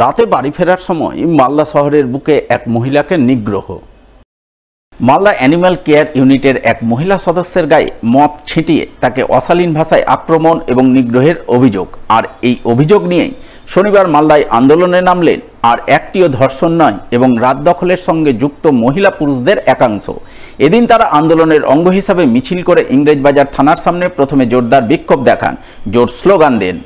রাতে বাড়ি ফেরার সময় মালদা শহরের বুকে এক মহিলাকে নিগ্রহ। মালদা অ্যানিম্যাল কেয়ার ইউনিটের এক মহিলা সদস্যের গায়ে মদ ছিটিয়ে তাকে অশালীন ভাষায় আক্রমণ এবং নিগ্রহের অভিযোগ। আর এই অভিযোগ নিয়েই শনিবার মালদায় আন্দোলনে নামলেন আর একটিও ধর্ষণ নয় এবং রাত দখলের সঙ্গে যুক্ত মহিলা পুরুষদের একাংশ। এদিন তারা আন্দোলনের অঙ্গ হিসাবে মিছিল করে ইংরেজবাজার থানার সামনে প্রথমে জোরদার বিক্ষোভ দেখান, জোর স্লোগান দেন।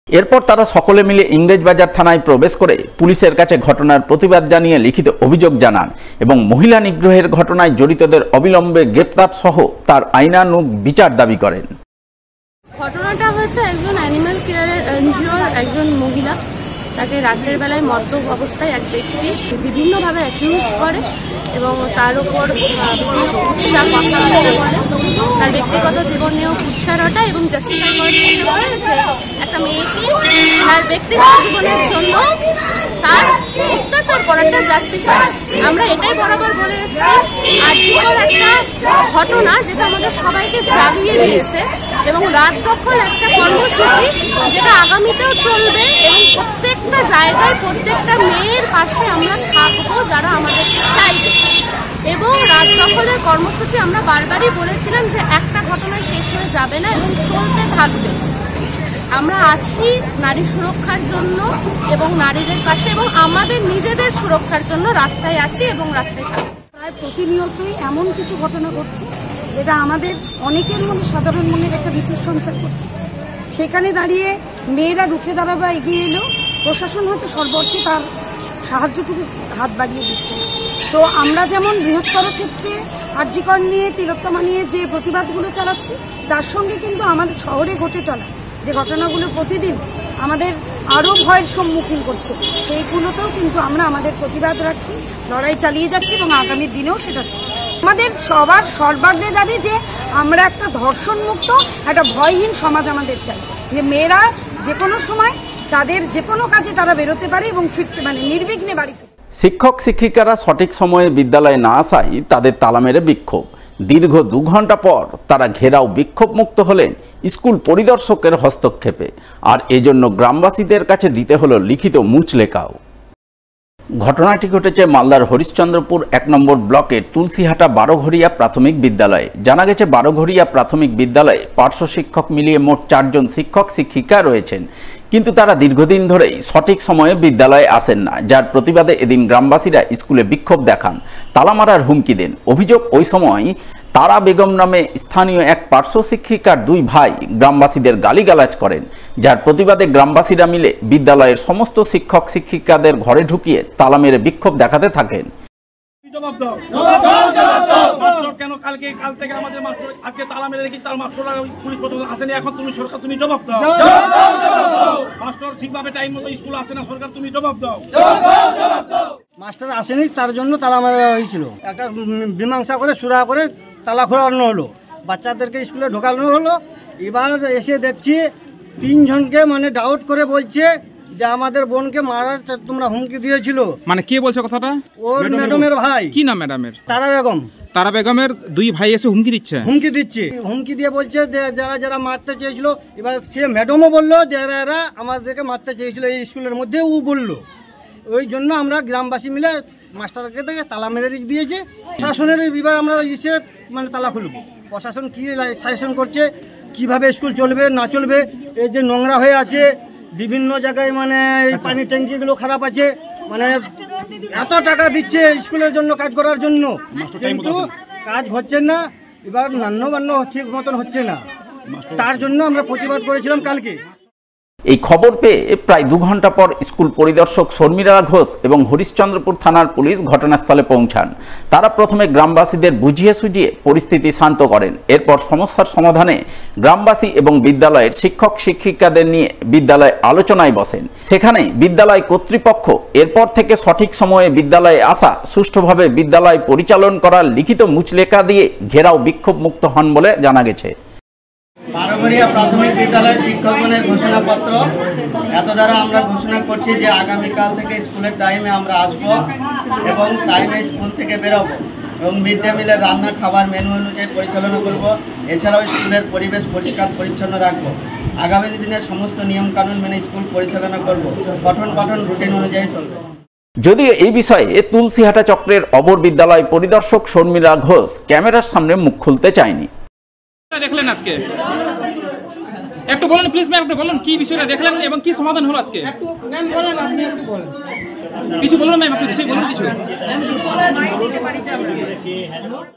এরপর তারা সকলে মিলে ইংরেজবাজার থানায় প্রবেশ করে পুলিশের কাছে ঘটনার প্রতিবাদ জানিয়ে লিখিত অভিযোগ জানান এবং মহিলা নিগ্রহের ঘটনায় জড়িতদের অবিলম্বে গ্রেপ্তার সহ তার আইনানুগ বিচার দাবি করেন। ঘটনাটা হয়েছে একজন অ্যানিম্যাল কেয়ারের এনজিওর একজন মহিলা, তাকে রাতের বেলায় মদ্যপ অবস্থায় এক ব্যক্তি বিভিন্নভাবে অ্যাকিউজ করে এবং তার উপর বিভিন্ন কুৎসা কথাবার্তা বলে, তার ব্যক্তিগত জীবন নিয়েও কুৎসা রটা এবং জাস্টিফাই করার চেষ্টা করে যে একটা মেয়েকে তার ব্যক্তিগত জীবনের জন্য তার অত্যাচার করাটা জাস্টিফাই। আমরা এটাই বরাবর বলে এসেছি, আজকের একটা ঘটনা যেটা আমাদের সবাইকে জাগিয়ে দিয়েছে এবং রাত দখল একটা কর্মসূচি যেটা আগামীতেও চলবে এবং প্রত্যেকটা জায়গায় প্রত্যেকটা মেয়ের পাশে আমরা থাকবো যারা আমাদের চাইবে। এবং রাত দখলের কর্মসূচি আমরা বারবারই বলেছিলাম যে একটা ঘটনায় শেষ হয়ে যাবে না এবং চলতে থাকবে। আমরা আছি নারী সুরক্ষার জন্য এবং নারীদের পাশে এবং আমাদের নিজেদের সুরক্ষার জন্য রাস্তায় আছি এবং রাস্তায় থাকবো। প্রায় প্রতিনিয়তই এমন কিছু ঘটনা ঘটছে যেটা আমাদের অনেকের মনে, সাধারণ মনের একটা ভীতির সঞ্চার করছে। সেখানে দাঁড়িয়ে মেয়েরা রুখে দাঁড়াবা এগিয়ে এলেও প্রশাসন হয়তো সর্বর্থে তার সাহায্যটুকু হাত বাড়িয়ে দিচ্ছে। তো আমরা যেমন বৃহত্তর ক্ষেত্রে আরজিকর নিয়ে, তিলোত্তমা নিয়ে যে প্রতিবাদগুলো চালাচ্ছি, তার সঙ্গে কিন্তু আমাদের শহরে ঘটে চলা যে ঘটনাগুলো প্রতিদিন আমাদের আরও ভয়ের সম্মুখীন করছে, সেইগুলোতেও কিন্তু আমরা আমাদের প্রতিবাদ রাখছি, লড়াই চালিয়ে যাচ্ছি এবং আগামী দিনেও সেটা চলবে। আমাদের সবার সর্বাগ্রে দাবি যে আমরা একটা ধর্ষণমুক্ত, একটা ভয়হীন সমাজ আমাদের চাই, যে মেয়েরা যে কোনো সময় তাদের যে কোনো কাজে তারা বেরোতে পারে এবং ফিরতে, মানে নির্বিঘ্নে বাড়ি ফিরতে। শিক্ষক শিক্ষিকারা সঠিক সময়ে বিদ্যালয়ে না আসায় তাদের তালা মেরে বিক্ষোভ। দীর্ঘ 2 ঘন্টা পর তারা ঘেরাও বিক্ষোভ মুক্ত হলেন স্কুল পরিদর্শকের হস্তক্ষেপে, আর এজন্য গ্রামবাসীদের কাছে দিতে হলো লিখিত মুচলেখাও। ঘটনাটি ঘটেছে মালদার হরিশ্চন্দ্রপুর 1 নম্বর ব্লকের তুলসীহাটা বারোঘরিয়া প্রাথমিক বিদ্যালয়ে। জানা গেছে বারোঘরিয়া প্রাথমিক বিদ্যালয়ে পার্শ্ব শিক্ষক মিলিয়ে মোট 4 জন শিক্ষক শিক্ষিকা রয়েছেন, কিন্তু তারা দীর্ঘদিন ধরেই সঠিক সময়ে বিদ্যালয়ে আসেন না, যার প্রতিবাদে এদিন গ্রামবাসীরা স্কুলে বিক্ষোভ দেখান, তালা মারার হুমকি দেন। অভিযোগ, ওই সময় তারা বেগম নামে স্থানীয় এক পার্শ্ব শিক্ষিকার 2 ভাই গ্রামবাসীদের গালিগালাজ করেন, যার প্রতিবাদে গ্রামবাসীরা মিলে বিদ্যালয়ের সমস্ত শিক্ষক শিক্ষিকাদের ঘরে ঢুকিয়ে তালা মেরে বিক্ষোভ দেখাতে থাকেন। কেন কাল থেকে আমাদের মাস্টার আজকে তালা মেরে রেখেছি, তার মাস্টাররা পুলিশ প্রশাসন আসেনি, এখন তুমি সরকার তুমি জবাব দাও। মাস্টার ঠিকভাবে টাইম মতো স্কুল আসে না, সরকার তুমি জবাব দাও। মাস্টার আসেনি, তার জন্য তালা মারা হয়েছিল। একটা মীমাংসা করে সুরা করে তালা খোলানো হলো, বাচ্চাদেরকে স্কুলে ঢোকানো হলো। এবার এসে দেখছি 3 জনকে মানে ডাউট করে বলছে যে আমাদের বোনকে মারার তোমরা হুমকি দিয়েছিল। মানে কে বলছে কথাটা? ওর ম্যাডামের ভাই। কি নাম ম্যাডামের? তারা বেগম। তারা বেগমের 2 ভাই এসে হুমকি দিচ্ছে হুমকি দিয়ে বলছে যে যারা যারা মারতে চেয়েছিল। এবার সে ম্যাডামও বললো যারা এরা আমাদেরকে মারতে চেয়েছিল এই স্কুলের মধ্যে, ও বললো। ওই জন্য আমরা গ্রামবাসী মিলে মাস্টারকে থেকে তালা মেরে দিয়েছে। প্রশাসনের এবার আমরা এসে মানে তালা খুলব, প্রশাসন কি সাজেশন করছে, কিভাবে স্কুল চলবে না চলবে। এই যে নোংরা হয়ে আছে বিভিন্ন জায়গায়, মানে এই পানির ট্যাঙ্কিগুলো খারাপ আছে, মানে এত টাকা দিচ্ছে স্কুলের জন্য কাজ করার জন্য, কিন্তু কাজ হচ্ছে না। এবার নান্য ঠিক মতন হচ্ছে না, তার জন্য আমরা প্রতিবাদ করেছিলাম কালকে। এই খবর পেয়ে প্রায় 2 ঘন্টা পর স্কুল পরিদর্শক শর্মিলা ঘোষ এবং হরিশ্চন্দ্রপুর থানার পুলিশ ঘটনাস্থলে পৌঁছান। তারা প্রথমে গ্রামবাসীদের বুঝিয়ে সুঝিয়ে পরিস্থিতি শান্ত করেন। এরপর সমস্যার সমাধানে গ্রামবাসী এবং বিদ্যালয়ের শিক্ষক শিক্ষিকাদের নিয়ে বিদ্যালয়ে আলোচনায় বসেন। সেখানে বিদ্যালয় কর্তৃপক্ষ এরপর থেকে সঠিক সময়ে বিদ্যালয়ে আসা, সুষ্ঠুভাবে বিদ্যালয় পরিচালন করার লিখিত মুচলেখা দিয়ে ঘেরাও বিক্ষোভ মুক্ত হন বলে জানা গেছে। বারোঘরিয়া প্রাথমিক বিদ্যালয়ের শিক্ষকগণের ঘোষণাপত্র এত দ্বারা আমরা ঘোষণা করছি যে আগামীকাল থেকে স্কুলের টাইমে আমরা আসব এবং টাইমে স্কুল থেকে বেরোবো এবং মিড ডে মিলের রান্না খাবার মেনু অনুযায়ী পরিচালনা করব। এছাড়াও স্কুলের পরিবেশ পরিষ্কার পরিচ্ছন্ন রাখব। আগামী দিনে সমস্ত নিয়মকানুন মেনে স্কুল পরিচালনা করব। পঠন পাঠন রুটিন অনুযায়ী চলবে। যদিও এই বিষয়ে তুলসীহাটা চক্রের অবর বিদ্যালয় পরিদর্শক শর্মিলা ঘোষ ক্যামেরার সামনে মুখ খুলতে চায়নি। দেখলেন আজকে একটু বলুন প্লিজ ম্যাম, একটু বলুন কি বিষয়টা দেখলেন এবং কি সমাধান হলো আজকে? একটু ম্যাম বলেন, আপনি একটু বলেন, কিছু বলুন ম্যাম, আপনি কিছু বলুন কিছু।